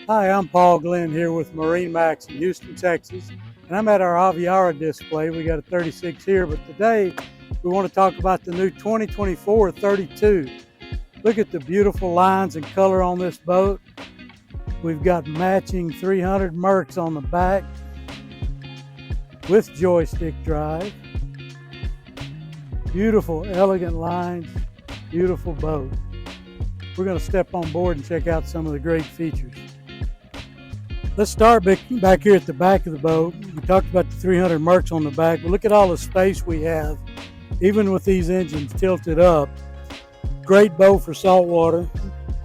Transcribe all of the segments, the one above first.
Hi, I'm Paul Glenn here with MarineMax in Houston, Texas, and I'm at our Aviara display. We got a 36 here, but today we want to talk about the new 2024 32. Look at the beautiful lines and color on this boat. We've got matching 300 Mercs on the back with joystick drive. Beautiful, elegant lines, beautiful boat. We're going to step on board and check out some of the great features. Let's start back here at the back of the boat. We talked about the 300 Mercs on the back, but look at all the space we have, even with these engines tilted up. Great boat for saltwater.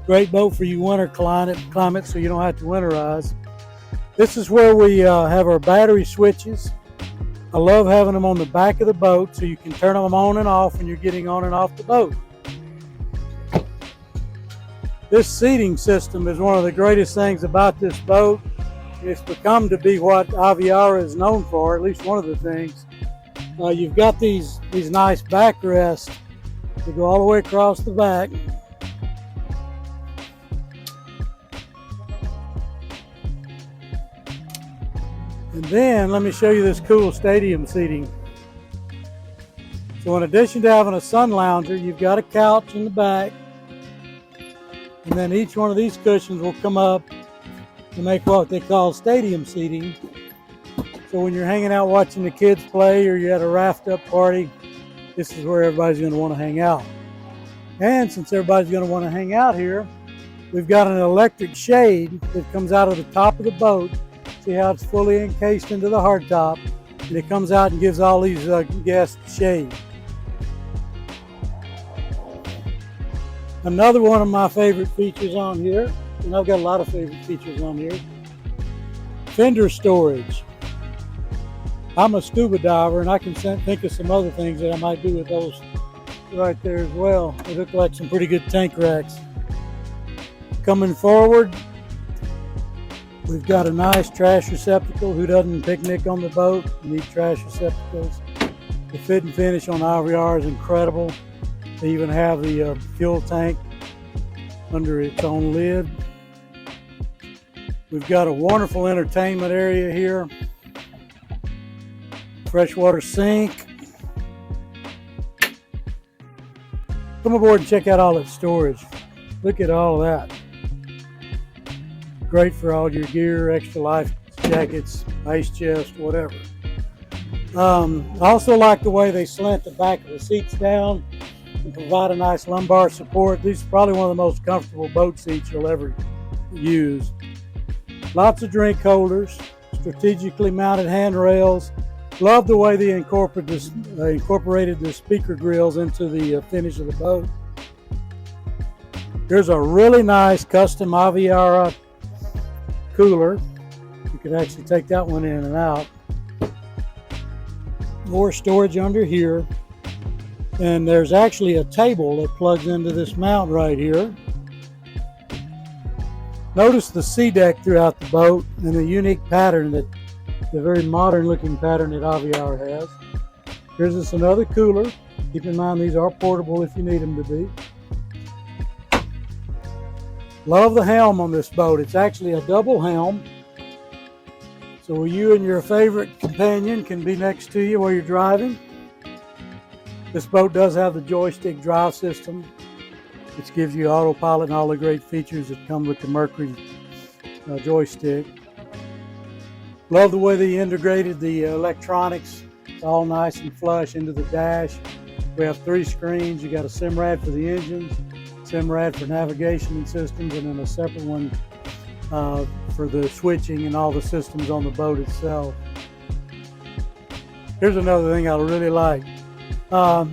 Great boat for you winter climate so you don't have to winterize. This is where we have our battery switches. I love having them on the back of the boat so you can turn them on and off when you're getting on and off the boat. This seating system is one of the greatest things about this boat. It's become to be what Aviara is known for, at least one of the things. You've got these nice backrests that go all the way across the back. And then let me show you this cool stadium seating. So in addition to having a sun lounger, you've got a couch in the back. And then each one of these cushions will come up to make what they call stadium seating. So when you're hanging out watching the kids play or you're at a raft up party, this is where everybody's going to want to hang out. And since everybody's going to want to hang out here, we've got an electric shade that comes out of the top of the boat. See how it's fully encased into the hardtop, and it comes out and gives all these guests shade. Another one of my favorite features on here, and I've got a lot of favorite features on here, fender storage. I'm a scuba diver and I can think of some other things that I might do with those right there as well. They look like some pretty good tank racks. Coming forward, we've got a nice trash receptacle. Who doesn't picnic on the boat? You need trash receptacles. The fit and finish on Aviara is incredible. They even have the fuel tank under its own lid. We've got a wonderful entertainment area here. Freshwater sink. Come aboard and check out all that storage. Look at all that. Great for all your gear, extra life jackets, ice chest, whatever. I also like the way they slant the back of the seats down and provide a nice lumbar support. These are probably one of the most comfortable boat seats you'll ever use. Lots of drink holders, strategically mounted handrails. Love the way they incorporated the speaker grills into the finish of the boat. Here's a really nice custom Aviara cooler. You could actually take that one in and out. More storage under here. And there's actually a table that plugs into this mount right here. Notice the sea deck throughout the boat and the unique pattern, the very modern looking pattern that Aviara has. Here's just another cooler. Keep in mind these are portable if you need them to be. Love the helm on this boat. It's actually a double helm. So you and your favorite companion can be next to you while you're driving. This boat does have the joystick drive system, which gives you autopilot and all the great features that come with the Mercury joystick. Love the way they integrated the electronics. It's all nice and flush into the dash. We have 3 screens. You got a SIMRAD for the engines, SIMRAD for navigation and systems, and then a separate one for the switching and all the systems on the boat itself. Here's another thing I really like. A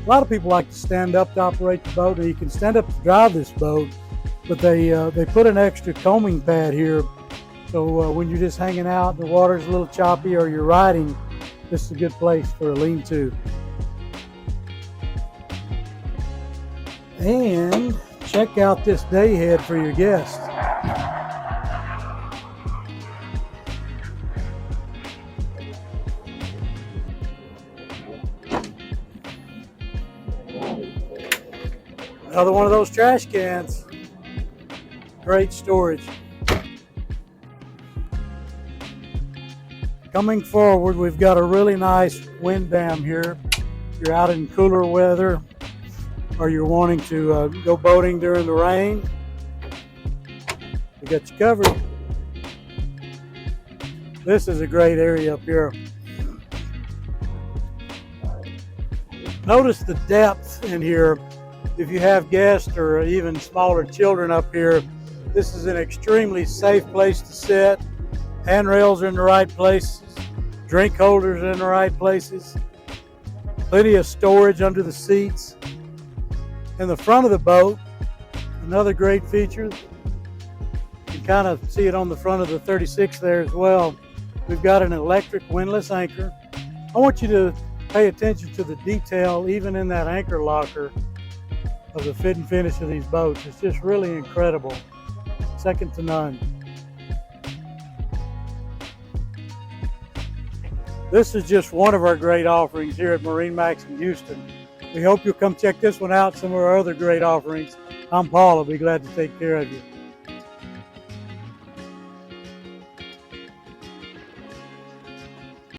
lot of people like to stand up to operate the boat, and you can stand up to drive this boat, but they put an extra coaming pad here, so when you're just hanging out, the water's a little choppy, or you're riding, this is a good place for a lean-to. And check out this day head for your guests. Another one of those trash cans. Great storage. Coming forward, we've got a really nice wind dam here. If you're out in cooler weather or you're wanting to go boating during the rain, we got you covered. This is a great area up here. Notice the depth in here. If you have guests or even smaller children up here, this is an extremely safe place to sit. Handrails are in the right places, drink holders are in the right places, plenty of storage under the seats. In the front of the boat, another great feature, you can kind of see it on the front of the 36 there as well. We've got an electric windlass anchor. I want you to pay attention to the detail even in that anchor locker of the fit and finish of these boats. It's just really incredible, second to none. This is just one of our great offerings here at MarineMax in Houston. We hope you'll come check this one out, some of our other great offerings. I'm Paul. I'll be glad to take care of you.